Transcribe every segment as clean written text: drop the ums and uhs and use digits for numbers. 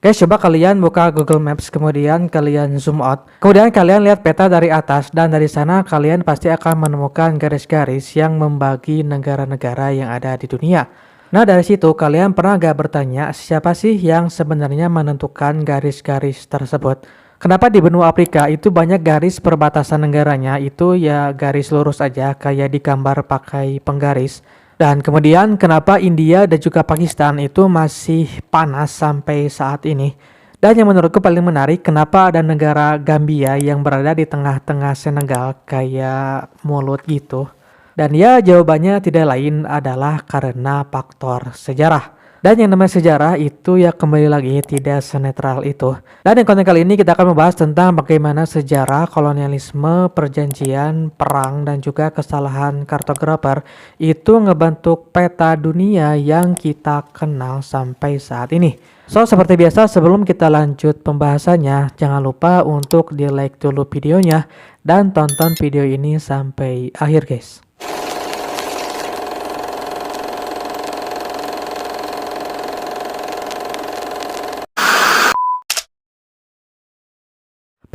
Guys, coba kalian buka Google Maps, kemudian kalian zoom out. Kemudian kalian lihat peta dari atas, dan dari sana kalian pasti akan menemukan garis-garis yang membagi negara-negara yang ada di dunia. Nah, dari situ kalian pernah gak bertanya siapa sih yang sebenarnya menentukan garis-garis tersebut? Kenapa di benua Afrika itu banyak garis perbatasan negaranya itu ya garis lurus aja kayak digambar pakai penggaris. Dan kemudian kenapa India dan juga Pakistan itu masih panas sampai saat ini. Dan yang menurutku paling menarik, kenapa ada negara Gambia yang berada di tengah-tengah Senegal kayak mulut gitu. Dan ya jawabannya tidak lain adalah karena faktor sejarah. Dan yang namanya sejarah itu ya kembali lagi tidak senetral itu. Dan di konten kali ini kita akan membahas tentang bagaimana sejarah kolonialisme, perjanjian, perang, dan juga kesalahan kartografer itu ngebentuk peta dunia yang kita kenal sampai saat ini. So, seperti biasa sebelum kita lanjut pembahasannya, jangan lupa untuk di like dulu videonya dan tonton video ini sampai akhir guys.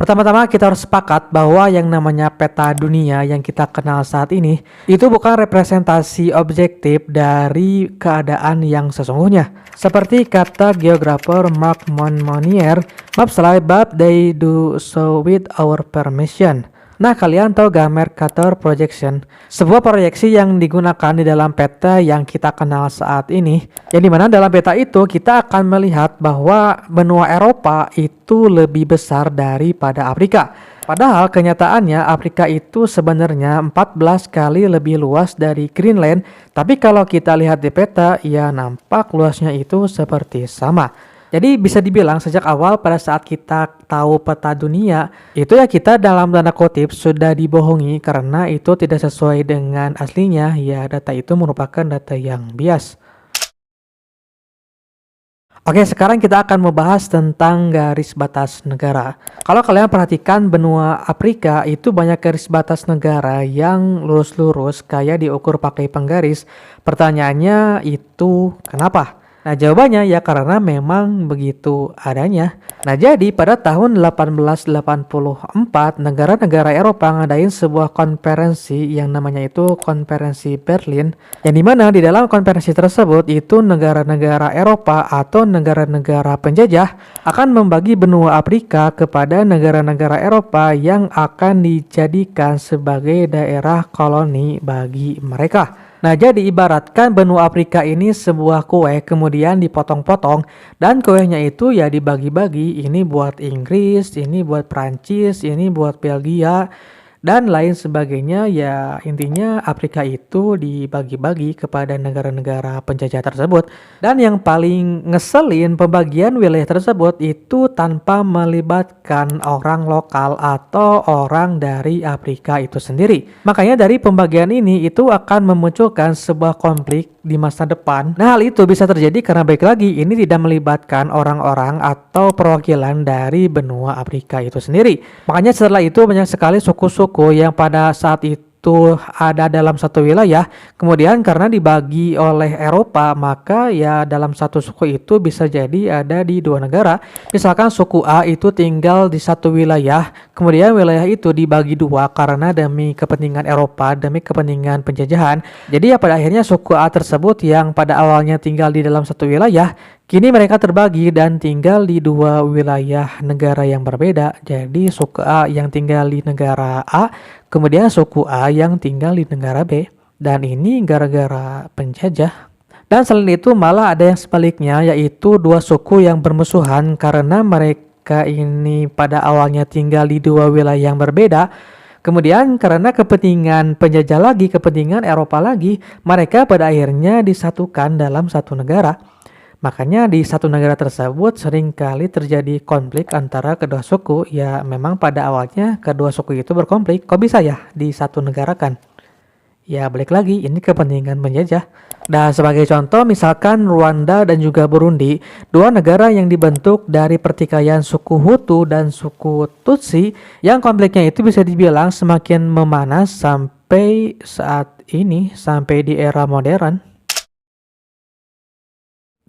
Pertama-tama kita harus sepakat bahwa yang namanya peta dunia yang kita kenal saat ini itu bukan representasi objektif dari keadaan yang sesungguhnya. Seperti kata geografer Marc Monmonier, maps lie but they do so with our permission. Nah, kalian tahu gak Mercator Projection? Sebuah proyeksi yang digunakan di dalam peta yang kita kenal saat ini. Yang dimana dalam peta itu kita akan melihat bahwa benua Eropa itu lebih besar daripada Afrika. Padahal kenyataannya Afrika itu sebenarnya 14 kali lebih luas dari Greenland. Tapi kalau kita lihat di peta, ya nampak luasnya itu seperti sama. Jadi bisa dibilang sejak awal pada saat kita tahu peta dunia, itu ya kita dalam tanda kutip sudah dibohongi karena itu tidak sesuai dengan aslinya, ya data itu merupakan data yang bias. Oke, sekarang kita akan membahas tentang garis batas negara. Kalau kalian perhatikan benua Afrika itu banyak garis batas negara yang lurus-lurus kayak diukur pakai penggaris. Pertanyaannya itu kenapa? Nah, jawabannya ya karena memang begitu adanya. Nah, jadi pada tahun 1884 negara-negara Eropa ngadain sebuah konferensi yang namanya itu Konferensi Berlin, yang dimana di dalam konferensi tersebut itu negara-negara Eropa atau negara-negara penjajah akan membagi benua Afrika kepada negara-negara Eropa yang akan dijadikan sebagai daerah koloni bagi mereka. Nah, jadi ibaratkan benua Afrika ini sebuah kue kemudian dipotong-potong dan kuenya itu ya dibagi-bagi, ini buat Inggris, ini buat Prancis, ini buat Belgia dan lain sebagainya. Ya intinya Afrika itu dibagi-bagi kepada negara-negara penjajah tersebut. Dan yang paling ngeselin pembagian wilayah tersebut itu tanpa melibatkan orang lokal atau orang dari Afrika itu sendiri. Makanya dari pembagian ini itu akan memunculkan sebuah konflik di masa depan. Nah, hal itu bisa terjadi karena baik lagi ini tidak melibatkan orang-orang atau perwakilan dari benua Afrika itu sendiri. Makanya setelah itu banyak sekali suku-suku yang pada saat itu ada dalam satu wilayah, kemudian karena dibagi oleh Eropa, maka ya dalam satu suku itu bisa jadi ada di dua negara. Misalkan suku A itu tinggal di satu wilayah, kemudian wilayah itu dibagi dua karena demi kepentingan Eropa, demi kepentingan penjajahan. Jadi ya pada akhirnya suku A tersebut yang pada awalnya tinggal di dalam satu wilayah, kini mereka terbagi dan tinggal di dua wilayah negara yang berbeda. Jadi suku A yang tinggal di negara A, kemudian suku A yang tinggal di negara B. Dan ini gara-gara penjajah. Dan selain itu malah ada yang sebaliknya, yaitu dua suku yang bermusuhan karena mereka ini pada awalnya tinggal di dua wilayah yang berbeda. Kemudian karena kepentingan penjajah lagi, kepentingan Eropa lagi, mereka pada akhirnya disatukan dalam satu negara. Makanya di satu negara tersebut seringkali terjadi konflik antara kedua suku. Ya memang pada awalnya kedua suku itu berkonflik. Kok bisa ya di satu negara kan? Ya balik lagi ini kepentingan penjajah. Nah, sebagai contoh misalkan Rwanda dan juga Burundi, dua negara yang dibentuk dari pertikaian suku Hutu dan suku Tutsi yang konfliknya itu bisa dibilang semakin memanas sampai saat ini, sampai di era modern.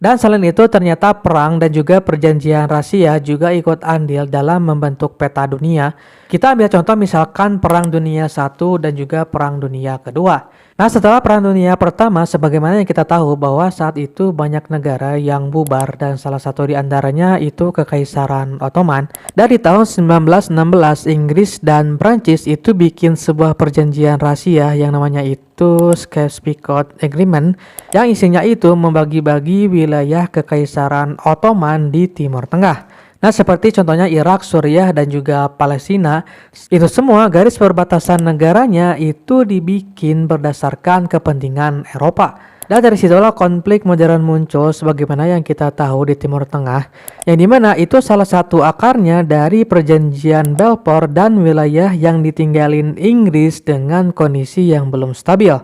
Dan selain itu ternyata perang dan juga perjanjian rahasia juga ikut andil dalam membentuk peta dunia. Kita ambil contoh misalkan Perang Dunia I dan juga Perang Dunia Kedua. Nah, setelah Perang Dunia Pertama, sebagaimana yang kita tahu bahwa saat itu banyak negara yang bubar dan salah satu di antaranya itu Kekaisaran Ottoman. Dari tahun 1916, Inggris dan Prancis itu bikin sebuah perjanjian rahasia yang namanya itu Sykes-Picot Agreement, yang isinya itu membagi-bagi wilayah Kekaisaran Ottoman di Timur Tengah. Nah, seperti contohnya Irak, Suriah, dan juga Palestina, itu semua garis perbatasan negaranya itu dibikin berdasarkan kepentingan Eropa. Dan dari situlah konflik modern muncul sebagaimana yang kita tahu di Timur Tengah, yang dimana itu salah satu akarnya dari perjanjian Balfour dan wilayah yang ditinggalin Inggris dengan kondisi yang belum stabil.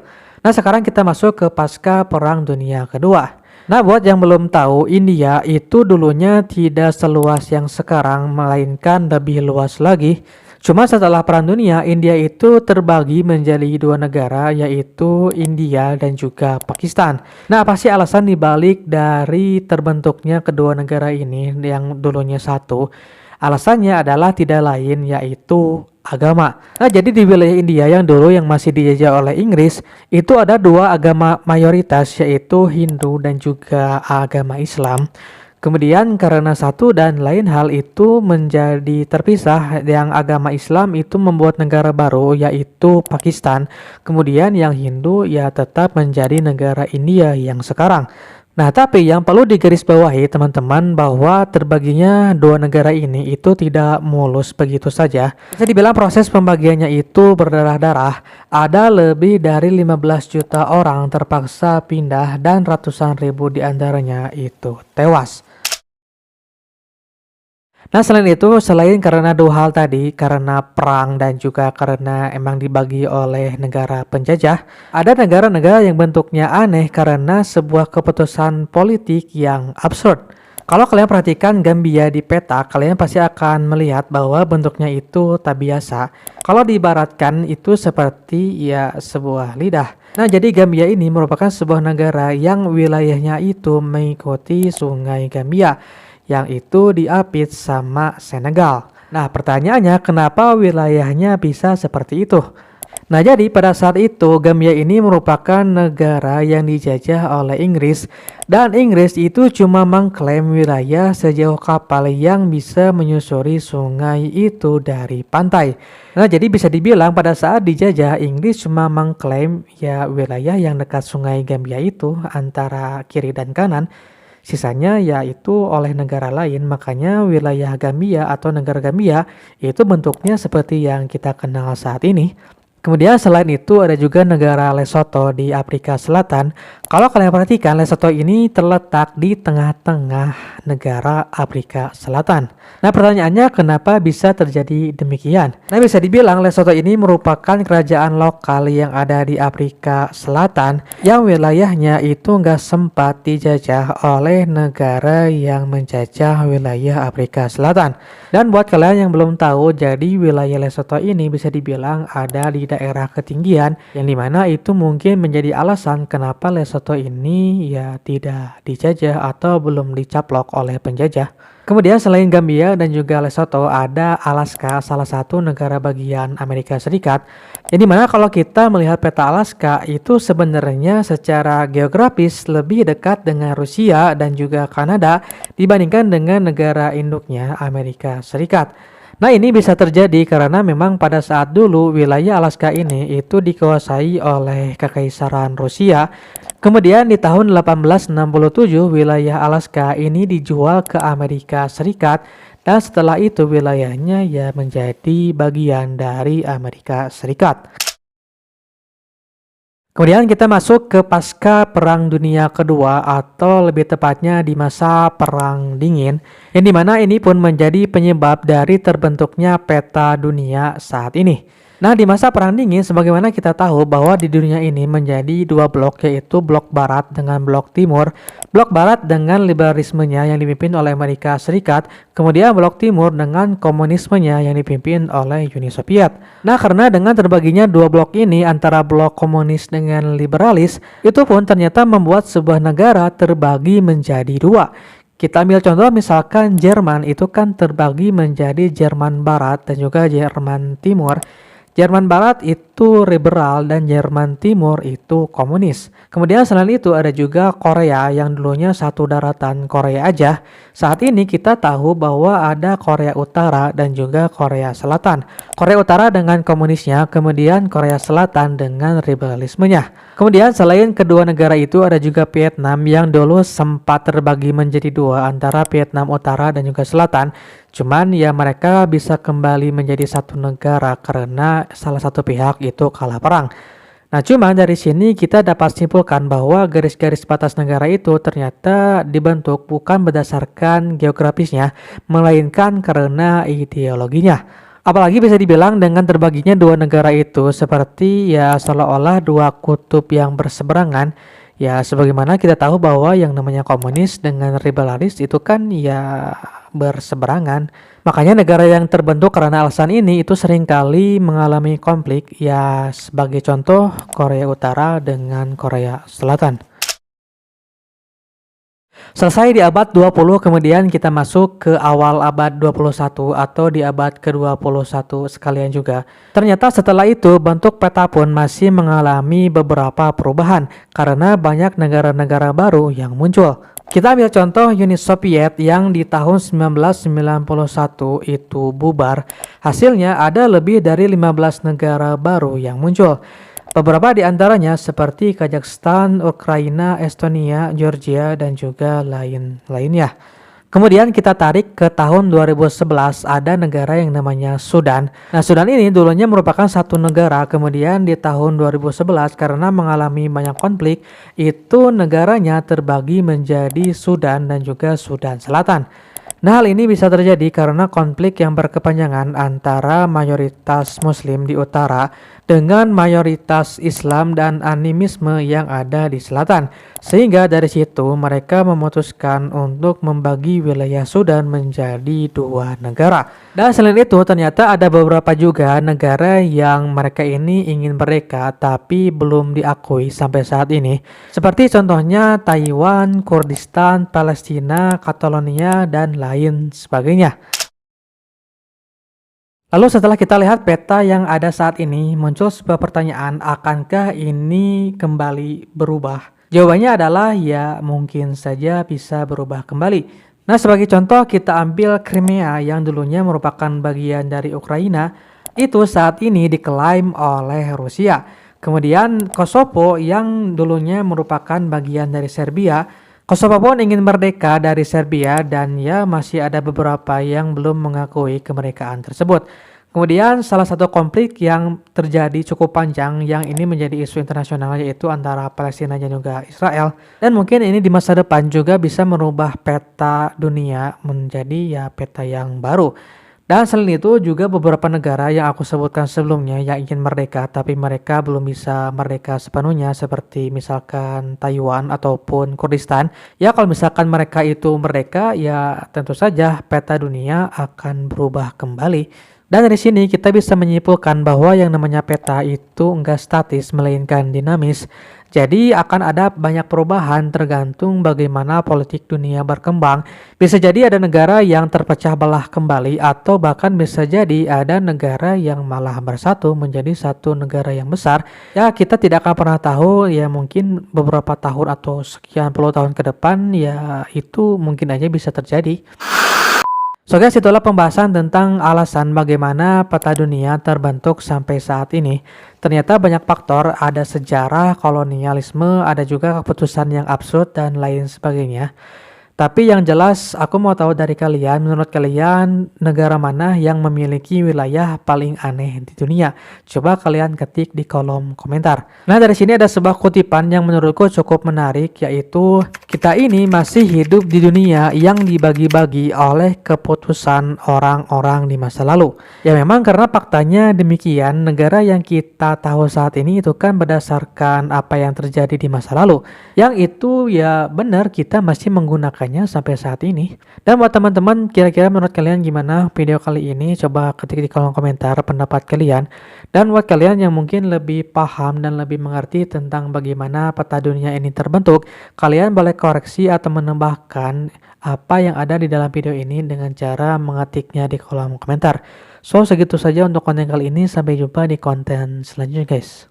Nah, sekarang kita masuk ke pasca Perang Dunia Kedua. Nah, buat yang belum tahu, India itu dulunya tidak seluas yang sekarang, melainkan lebih luas lagi. Cuma setelah Perang Dunia, India itu terbagi menjadi dua negara, yaitu India dan juga Pakistan. Nah, apa sih alasan dibalik dari terbentuknya kedua negara ini yang dulunya satu? Alasannya adalah tidak lain yaitu agama. Nah, jadi di wilayah India yang dulu yang masih dijajah oleh Inggris, itu ada dua agama mayoritas yaitu Hindu dan juga agama Islam. Kemudian karena satu dan lain hal itu menjadi terpisah, yang agama Islam itu membuat negara baru yaitu Pakistan. Kemudian yang Hindu ya tetap menjadi negara India yang sekarang. Nah, tapi yang perlu digarisbawahi teman-teman bahwa terbaginya dua negara ini itu tidak mulus begitu saja. Bisa dibilang proses pembagiannya itu berdarah-darah. Ada lebih dari 15 juta orang terpaksa pindah dan ratusan ribu diantaranya itu tewas. Nah, selain itu, selain karena dua hal tadi, karena perang dan juga karena emang dibagi oleh negara penjajah, ada negara-negara yang bentuknya aneh karena sebuah keputusan politik yang absurd. Kalau kalian perhatikan Gambia di peta, kalian pasti akan melihat bahwa bentuknya itu tak biasa. Kalau diibaratkan itu seperti ya sebuah lidah. Nah, jadi Gambia ini merupakan sebuah negara yang wilayahnya itu mengikuti Sungai Gambia, yang itu diapit sama Senegal. Nah, pertanyaannya kenapa wilayahnya bisa seperti itu? Nah, jadi pada saat itu Gambia ini merupakan negara yang dijajah oleh Inggris, dan Inggris itu cuma mengklaim wilayah sejauh kapal yang bisa menyusuri sungai itu dari pantai. Nah, jadi bisa dibilang pada saat dijajah Inggris cuma mengklaim ya wilayah yang dekat sungai Gambia itu antara kiri dan kanan. Sisanya yaitu oleh negara lain, makanya wilayah Gambia atau negara Gambia itu bentuknya seperti yang kita kenal saat ini. Kemudian selain itu ada juga negara Lesotho di Afrika Selatan. Kalau kalian perhatikan, Lesotho ini terletak di tengah-tengah negara Afrika Selatan. Nah, pertanyaannya kenapa bisa terjadi demikian? Nah, bisa dibilang Lesotho ini merupakan kerajaan lokal yang ada di Afrika Selatan yang wilayahnya itu nggak sempat dijajah oleh negara yang menjajah wilayah Afrika Selatan. Dan buat kalian yang belum tahu, jadi wilayah Lesotho ini bisa dibilang ada di daerah ketinggian, yang dimana itu mungkin menjadi alasan kenapa Lesotho ini ya tidak dijajah atau belum dicaplok oleh penjajah. Kemudian selain Gambia dan juga Lesotho, ada Alaska, salah satu negara bagian Amerika Serikat. Yang dimana kalau kita melihat peta Alaska itu sebenarnya secara geografis lebih dekat dengan Rusia dan juga Kanada dibandingkan dengan negara induknya Amerika Serikat. Nah, ini bisa terjadi karena memang pada saat dulu wilayah Alaska ini itu dikuasai oleh Kekaisaran Rusia. Kemudian di tahun 1867 wilayah Alaska ini dijual ke Amerika Serikat, dan setelah itu wilayahnya ya menjadi bagian dari Amerika Serikat. Kemudian kita masuk ke pasca Perang Dunia Kedua atau lebih tepatnya di masa Perang Dingin, yang dimana ini pun menjadi penyebab dari terbentuknya peta dunia saat ini. Nah, di masa Perang Dingin, sebagaimana kita tahu bahwa di dunia ini menjadi dua blok, yaitu blok Barat dengan blok Timur. Blok Barat dengan liberalismenya yang dipimpin oleh Amerika Serikat, kemudian blok Timur dengan komunismenya yang dipimpin oleh Uni Soviet. Nah, karena dengan terbaginya dua blok ini antara blok komunis dengan liberalis, itu pun ternyata membuat sebuah negara terbagi menjadi dua. Kita ambil contoh misalkan Jerman itu kan terbagi menjadi Jerman Barat dan juga Jerman Timur. Jerman Barat itu liberal dan Jerman Timur itu komunis. Kemudian selain itu ada juga Korea yang dulunya satu daratan Korea aja. Saat ini kita tahu bahwa ada Korea Utara dan juga Korea Selatan. Korea Utara dengan komunisnya, kemudian Korea Selatan dengan liberalismenya. Kemudian selain kedua negara itu ada juga Vietnam yang dulu sempat terbagi menjadi dua antara Vietnam Utara dan juga Selatan. Cuman ya mereka bisa kembali menjadi satu negara karena salah satu pihak itu kalah perang. Nah, cuman dari sini kita dapat simpulkan bahwa garis-garis batas negara itu ternyata dibentuk bukan berdasarkan geografisnya, melainkan karena ideologinya. Apalagi bisa dibilang dengan terbaginya dua negara itu seperti ya seolah-olah dua kutub yang berseberangan. Ya sebagaimana kita tahu bahwa yang namanya komunis dengan liberalis itu kan ya berseberangan. Makanya negara yang terbentuk karena alasan ini itu seringkali mengalami konflik. Ya sebagai contoh Korea Utara dengan Korea Selatan. Selesai di abad 20, kemudian kita masuk ke awal abad 21 atau di abad ke-21 sekalian juga. Ternyata setelah itu bentuk peta pun masih mengalami beberapa perubahan karena banyak negara-negara baru yang muncul. Kita ambil contoh Uni Soviet yang di tahun 1991 itu bubar. Hasilnya ada lebih dari 15 negara baru yang muncul. Beberapa di antaranya seperti Kazakhstan, Ukraina, Estonia, Georgia, dan juga lain-lainnya. Kemudian kita tarik ke tahun 2011, ada negara yang namanya Sudan. Nah, Sudan ini dulunya merupakan satu negara, kemudian di tahun 2011 karena mengalami banyak konflik, itu negaranya terbagi menjadi Sudan dan juga Sudan Selatan. Nah, hal ini bisa terjadi karena konflik yang berkepanjangan antara mayoritas Muslim di utara dengan mayoritas Islam dan animisme yang ada di selatan. Sehingga dari situ mereka memutuskan untuk membagi wilayah Sudan menjadi dua negara. Dan selain itu ternyata ada beberapa juga negara yang mereka ini ingin merdeka tapi belum diakui sampai saat ini. Seperti contohnya Taiwan, Kurdistan, Palestina, Catalonia, dan lain sebagainya. Lalu setelah kita lihat peta yang ada saat ini, muncul sebuah pertanyaan, akankah ini kembali berubah? Jawabannya adalah ya mungkin saja bisa berubah kembali. Nah, sebagai contoh kita ambil Crimea yang dulunya merupakan bagian dari Ukraina, itu saat ini diklaim oleh Rusia. Kemudian Kosovo yang dulunya merupakan bagian dari Serbia, Kosovo pun ingin merdeka dari Serbia dan ya masih ada beberapa yang belum mengakui kemerdekaan tersebut. Kemudian salah satu konflik yang terjadi cukup panjang yang ini menjadi isu internasional yaitu antara Palestina dan juga Israel. Dan mungkin ini di masa depan juga bisa merubah peta dunia menjadi ya peta yang baru. Dan selain itu juga beberapa negara yang aku sebutkan sebelumnya yang ingin merdeka tapi mereka belum bisa merdeka sepenuhnya seperti misalkan Taiwan ataupun Kurdistan. Ya kalau misalkan mereka itu merdeka ya tentu saja peta dunia akan berubah kembali. Dan dari sini kita bisa menyimpulkan bahwa yang namanya peta itu enggak statis melainkan dinamis. Jadi akan ada banyak perubahan tergantung bagaimana politik dunia berkembang. Bisa jadi ada negara yang terpecah belah kembali atau bahkan bisa jadi ada negara yang malah bersatu menjadi satu negara yang besar. Ya kita tidak akan pernah tahu ya mungkin beberapa tahun atau sekian puluh tahun ke depan ya itu mungkin aja bisa terjadi. So guys, itulah pembahasan tentang alasan bagaimana peta dunia terbentuk sampai saat ini. Ternyata banyak faktor, ada sejarah, kolonialisme, ada juga keputusan yang absurd dan lain sebagainya. Tapi yang jelas aku mau tahu dari kalian, menurut kalian negara mana yang memiliki wilayah paling aneh di dunia? Coba kalian ketik di kolom komentar. Nah, dari sini ada sebuah kutipan yang menurutku cukup menarik, yaitu kita ini masih hidup di dunia yang dibagi-bagi oleh keputusan orang-orang di masa lalu. Ya memang karena faktanya demikian, negara yang kita tahu saat ini itu kan berdasarkan apa yang terjadi di masa lalu. Yang itu ya benar kita masih menggunakannya sampai saat ini. Dan buat teman-teman, kira-kira menurut kalian gimana video kali ini? Coba ketik di kolom komentar pendapat kalian. Dan buat kalian yang mungkin lebih paham dan lebih mengerti tentang bagaimana peta dunia ini terbentuk, kalian boleh koreksi atau menambahkan apa yang ada di dalam video ini dengan cara mengetiknya di kolom komentar. So, segitu saja untuk konten kali ini. Sampai jumpa di konten selanjutnya, guys.